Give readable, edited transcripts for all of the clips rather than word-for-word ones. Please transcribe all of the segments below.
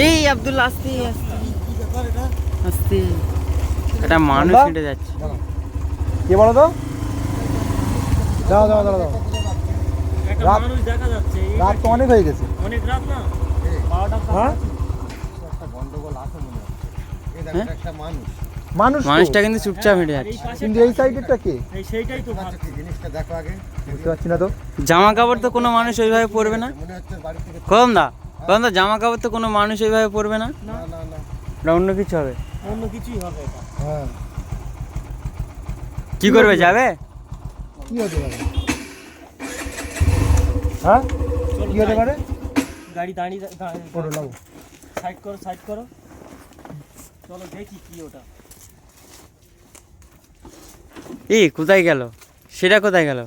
এই আব্দুল্লাহ আস্তে আস্তে আস্তে, এটা মানুষ হেঁটে যাচ্ছে। কে বলো তো? দাও দাও দাও দাও। রাত মানুষ দেখা যাচ্ছে, রাত তো অনেক হয়ে গেছে। অনেক রাত না, 12টা হ্যাঁ একটা গন্ডগোল আছে মনে হয়। এই দেখো হ্যাঁ? একটা মানুষ। মানুষ তো। মানুষটা কিন্তু চুপচাপ হেঁটে এই যাচ্ছে। পাশে কিন্তু এই সাইডেরটা কে? সেইটাই তো আচ্ছা, কি জিনিসটা দেখো আগে। বুঝতে পারছি না তো। জামা কাপড় তো কোনো মানুষ ওইভাবে পরবে না। মনে হচ্ছে বাড়ি থেকে কদম দা জামা কাপড় তো কোনো মানুষ ওইভাবে পরবে না। না না না। এটা অন্য কিছু হবে। অন্য কিছুই হবে এটা। হ্যাঁ কি করবে, যাবে? কি হতে পারে? হ্যাঁ চলো কি হতে পারে? গাড়ি দাঁড়িয়ে ওটা লাও। সাইড করো, সাইড করো, চলো দেখি কি ওটা। এই কোথায় গেল, সেটা কোথায় গেল?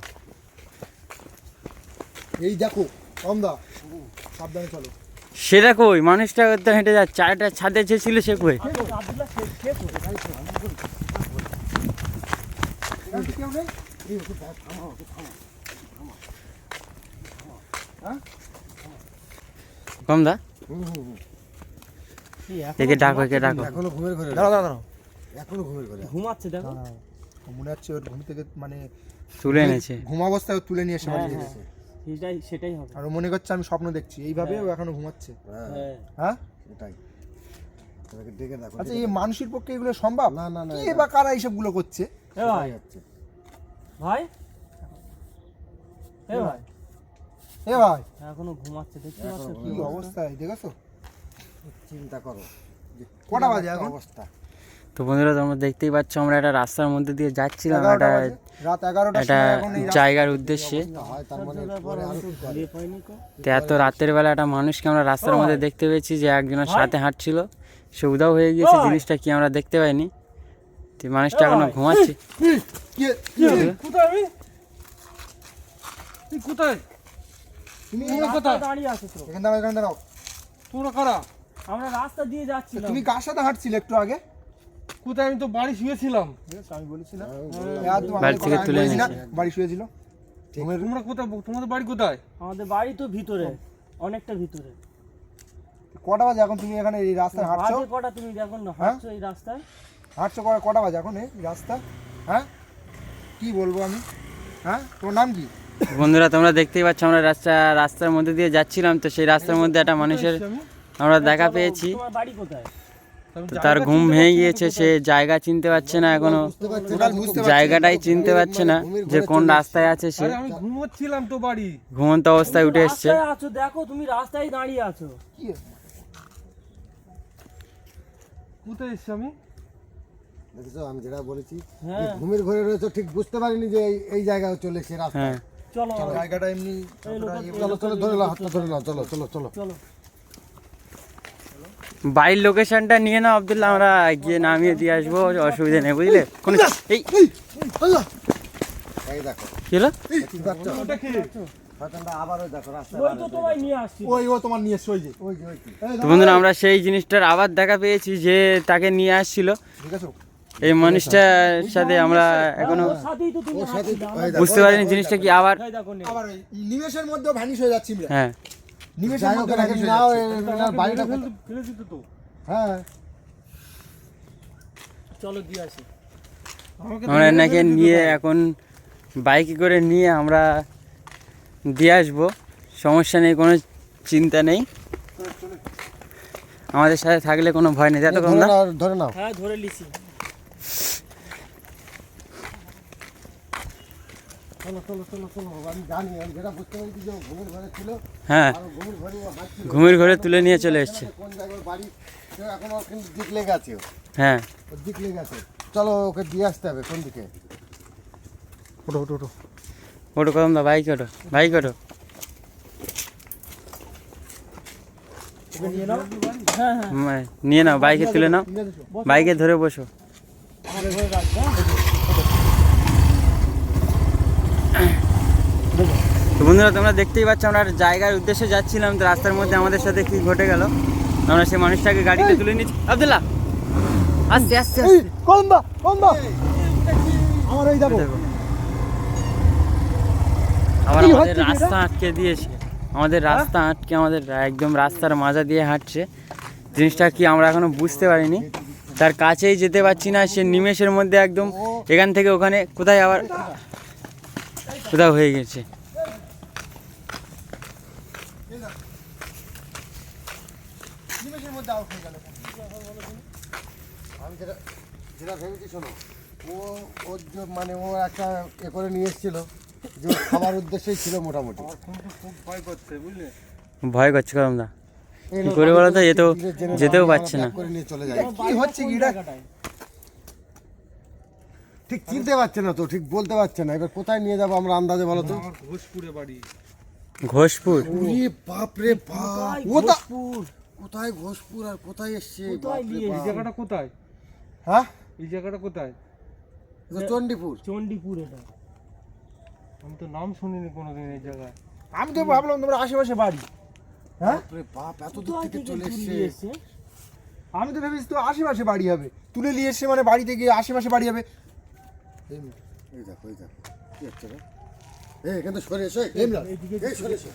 এই দেখো কমদা, সাবধানে চলো। সেটা কই? মানুষটা তো হেঁটে যাচ্ছে, চারটা ছাদে যে ছিল সে কই? আব্দুল্লাহ শেষ হয়ে গাড়ি তো আমি বলি। কেউ নেই? কম দা, এই এখন একে ডাকো, একে ডাকো। এখনো ঘুমের ঘরে। দাঁড়াও দাঁড়াও। এখনো ঘুমের ঘরে। ঘুমাচ্ছে দেখো। মনে হচ্ছে ওর ঘুম থেকে মানে তুলে এনেছে। ঘুম অবস্থায় ও তুলে নিয়ে এসে বাড়ি হ্যাঁ, গেছে। সেটাই হবে। আর ও মনে করছে আমি স্বপ্ন দেখছি, এইভাবে ও এখনো ঘুমাচ্ছে। হ্যাঁ হ্যাঁ, হ্যাঁ এটাই। তাকে ডেকে দেখো। আচ্ছা এই মানুষের পক্ষে এগুলো সম্ভব? না না না। কি বা কারা এইসবগুলো করছে? এ ভাই, হচ্ছে। ভাই, এ ভাই, এ ভাই এখনো ঘুমাচ্ছে দেখতে পাচ্ছ কি অবস্থায় দেখেছো? চিন্তা করো যে কটা কি বাজে একটা এখন? অবস্থা। তো বন্ধুরা তোমরা দেখতেই পাচ্ছ, আমরা একটা রাস্তার মধ্যে দিয়ে যাচ্ছিলাম 11টা একটা বাজে, রাত 11টার একটা সময় এখন এই জায়গার উদ্দেশ্যে। হয় তার মানে পরে আরো কি করে? ঘুরিয়ে পাইনি কো। তো এত রাতের বেলা একটা মানুষকে আমরা রাস্তার মধ্যে দেখতে পেয়েছি যে একজনের সাথে হাঁটছিল, সে উধাও হয়ে গিয়েছে। জিনিসটা কি আমরা দেখতে পাইনি। তো মানুষটা এখনো ঘুমাচ্ছে। কোথায় আমি? তুই কোথায়? তুমি কোথায় দাঁড়িয়ে আছো তো? এখানে দাঁড়াও, এখানে দাঁড়াও। তোমরা কারা? আমরা রাস্তা দিয়ে যাচ্ছিলাম। তুমি কার সাথে হাঁটছিলে একটু আগে? কোথায়? আমি তো বাড়ি শুয়েছিলাম। আমি বলেছিলাম বাড়ি থেকে তুলে এনেছে। বাড়ি শুয়েছিল। তোমরা কোথায়? তোমাদের বাড়ি কোথায়? আমাদের বাড়ি তো ভিতরে, অনেকটা ভিতরে। কটা বাজে এখন তুমি এখানে এই রাস্তায় হাঁটছো? বাজে কটা তুমি দেখো না হাঁটছো এই রাস্তায়? হাঁটছো কটা বাজে এখন এই রাস্তা? হ্যাঁ কি বলবো আমি? হ্যাঁ তোমার নাম কি? বন্ধুরা তোমরা দেখতেই পাচ্ছ, আমরা রাস্তার মধ্যে দিয়ে যাচ্ছিলাম। তো সেই রাস্তার মধ্যে একটা মানুষের আমরা দেখা পেয়েছি। তোমার বাড়ি কোথায়? তো তার ঘুম ভেঙে গিয়েছে, সে জায়গা চিনতে পারছে না এখনো, জায়গাটাই চিনতে পারছে না যে কোন রাস্তায় আছে সে। আমি ঘুমোচ্ছিলাম তো বাড়ি। ঘুমন্ত অবস্থায় উঠে এসছে। রাস্তায় আছো, দেখো তুমি রাস্তায় দাঁড়িয়ে আছো। কি কোথায় এসছি আমি? দেখেছো আমি যেটা বলেছি হ্যাঁ। যে ঘুমের ঘরে রয়েছে, ঠিক বুঝতে পারিনি যে এই জায়গায় চলে এসে রাস্তা। হ্যাঁ, চলো জায়গাটা এমনি চলো চলো ধরে নাও, হাতটা ধরে নাও, চলো চলো চলো। চলো। বাড়ির লোকেশনটা নিয়ে নাও আব্দুল্লাহ, আমরা গিয়ে নামিয়ে দিয়ে আসবো, অসুবিধা নেই বুঝলে। কোন এই এই দেখো কি হলো? ঠিক পাচ্ছ? শয়তানটা আবারও দেখো রাস্তায় ওই তো তোমায় নিয়ে আসছি। ওই ও তোমার নিয়ে এসছে ওই যে। ওই যে ওই কি। তো বন্ধুরা আমরা সেই জিনিসটার আবার দেখা পেয়েছি যে তাকে নিয়ে আসছিল। ঠিক আছে এই মানুষটার সাথে আমরা এখনো ওর সাথেই তো তুমি ওর সাথে হাঁটছিলে। ওই দেখো, বুঝতে পারিনি জিনিসটা কি আবার। এই দেখো নেই। আবার ওই নিমেষের মধ্যে ভ্যানিশ হয়ে যাচ্ছি আমরা। হ্যাঁ, নিমেষের যাই হোক মধ্যে এনাকে ভ্যানিশ হয়ে নাও, যাচ্ছি। এনার বাড়িটা কোথায়? ফেলে দিত তো। হ্যাঁ চলো দিয়ে আসি। আমরা এনাকে নিয়ে এখন বাইকে করে নিয়ে আমরা দিয়ে আসবো, সমস্যা নেই, কোনো চিন্তা নেই। আমাদের সাথে থাকলে কোনো ভয় নেই, তাই তো ধরে কমলা? নাও, ধরে নাও। হ্যাঁ ধরে লিছি। চলো চলো চলো চলো, আমি জানি, আমি যেটা বুঝতে পারছি যে ও ঘুমের ঘরে ছিল। হ্যাঁ, আর ও ঘুমের ঘরে ও হাঁটছিল। ঘুমের ঘরে তুলে নিয়ে চলে এসছে। কোন জায়গায় ওর বাড়ি কেউ এখন ওর কিন্তু দিক লেগে আছে, হ্যাঁ, ওর দিক লেগে আছে। চলো ওকে দিয়ে আসতে হবে কোন দিকে। ওঠো ওঠো ওঠো। ওটো কদম দা, বাইক ওটো, বাইক ওটো। নিয়ে নাও। হ্যাঁ হ্যাঁ। নিয়ে নাও, বাইকে তুলে নাও, বাইকে ধরে বসো। আমাদের ঘরে রাখবে। তো বন্ধুরা তোমরা দেখতেই পাচ্ছ, আমরা একটা জায়গার উদ্দেশ্যে যাচ্ছিলাম। তো রাস্তার মধ্যে আমাদের সাথে কি ঘটে গেল, আমরা সেই মানুষটাকে গাড়িতে তুলে নিচ্ছি। আব্দুল্লাহ আস্তে আস্তে আস্তে। কমদা কমদা আমার এই দেখো। দেখো, আবার আমাদের রাস্তা আটকে দিয়েছে, আমাদের রাস্তা আটকে আমাদের একদম রাস্তার মাজা দিয়ে হাঁটছে। জিনিসটা কি আমরা এখনো বুঝতে পারিনি। তার কাছেই যেতে পারছি না, সে নিমেষের মধ্যে একদম এখান থেকে ওখানে কোথায় আবার কোথাও হয়ে গেছে। নিমেষের মধ্যে আউট হয়ে গেল। আমি যেটা যেটা ভেবেছি শোনো, ওর মানে ও একটা এ করে নিয়ে এসেছিল যে ওর খাবার উদ্দেশ্যেই ছিল মোটামুটি। খুব ভয় করছে বুঝলে। ভয় করছে করম দা, কি করে বলো তো, এ তো যেতেও পারছে না। করে নিয়ে চলে যায়। কি হচ্ছে কি এটা? ঠিক চিনতে পারছে না তো, ঠিক বলতে পারছে না। এবার কোথায় নিয়ে যাবো আমরা আন্দাজে বলো তো? আমার ঘোষপুরে বাড়ি। ঘোষপুর? ওরে বাপ রে বাপ, কোথায় ঘোষপুর আর কোথায় এসছে? বাপ রে এই বাপ। জায়গাটা কোথায়? হ্যাঁ, এই জায়গাটা কোথায়? এটা চণ্ডীপুর। চণ্ডীপুর এটা। আমি তো নাম শুনিনি কোনোদিন এই জায়গায়। আমি তো ভাবলাম তোমার আশেপাশে বাড়ি। হ্যাঁ, বাপ রে বাপ, এত দূর থেকে চলে এসছে। আমি তো ভেবেছি তো আশেপাশে বাড়ি হবে, তুলে নিয়ে এসছে মানে বাড়িতে গিয়ে আশেপাশে বাড়ি হবে। এই দেখো এই দেখো কি হচ্ছে রে? এই কিন্তু সরে এসো, এই সরে এসো।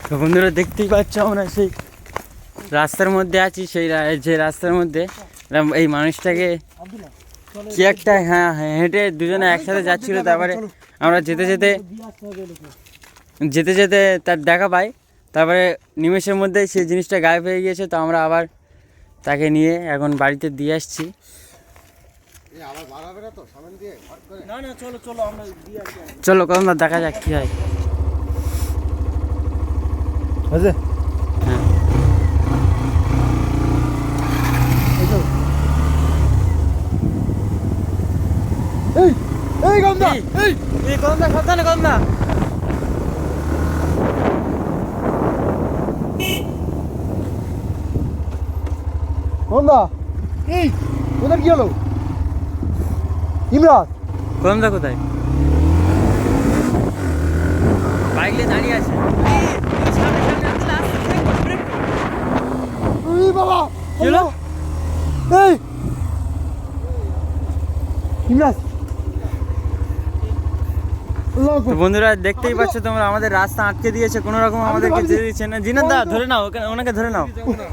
তো বন্ধুরা দেখতেই পাচ্ছ আমরা সেই রাস্তার মধ্যে আছি, সেই যে রাস্তার মধ্যে এই মানুষটাকে কি একটা হেঁটে দুজনে একসাথে যাচ্ছিল। তারপরে আমরা যেতে যেতে যেতে যেতে তার দেখা পাই, তারপরে নিমেষের মধ্যে সেই জিনিসটা গায়েব হয়ে গিয়েছে। তো আমরা আবার তাকে নিয়ে এখন বাড়িতে দিয়ে আসছি। এই আবার বাড়াবে না তো সামনে দিয়ে হট করে? না না, চলো চলো আমরা দিয়ে আসি। চলো কখন দেখা যাক কি হয়। বুঝলে? হ্যাঁ, এই এই গন্ধা, এই এই কখন দা সাবধানে, কখন দা গন্ধা, এই ওদের কি হলো? ইমরান, কখন দা কোথায়? বাইক নিয়ে দাঁড়িয়ে আছে। এই বাবা, কি হলো? এই ইমরান, আল্লাহু তো আকবার। বন্ধুরা দেখতেই পাচ্ছ তোমরা, আমাদের রাস্তা আটকে দিয়েছে, কোনো রকম আমাদেরকে ভাবছি- যেতে দিচ্ছে না। জিনাত দা ধরে নাও ওনাকে, ধরে নাও। যাবো না।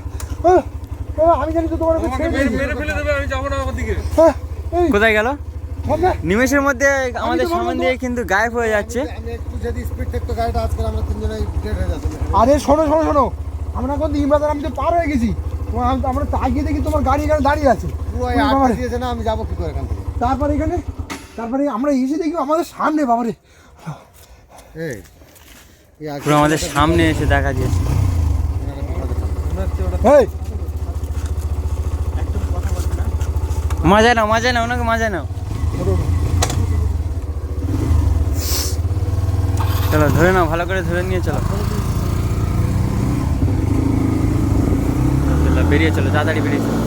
আমি জানি তো তোমার কাছে আমাকে ছেড়ে মেরে দিয়েছি। মেরে ফেলে দেবে, আমি যাবো না ওদিকে। এই কোথায় গেল? গন্ধা, নিমেষের মধ্যে আমাদের তো ভাবলাম সামনে দিয়ে কিন্তু গায়েব হয়ে যাচ্ছে। আমি একটু যদি স্পিড থাকতো গাড়িটা আজকে আমরা তিনজনেই ডেড হয়ে যেতাম। আরে শোনো শোনো শোনো, আমরা কিন্তু ইমরান আর আমি তো পার হয়ে গেছি। আমরা তাকিয়ে দেখি তোমার গাড়ি এখানে দাঁড়িয়ে আছে। পুরো ওরে বাবা আটকে রে। দিয়েছে না, আমি যাবো কি করে এখান থেকে? তারপরে আমরা এসে দেখি আমাদের সামনে, বাবারে এই এই আগে- পুরো আমাদের সামনে এসে দেখা দিয়েছে। এই মজা নাও ওনাকে মজা নাও। চলো ধরে নাও, ভালো করে ধরে নিয়ে চলো। বেরিয়ে চলো, তাড়াতাড়ি বেরিয়ে চলো।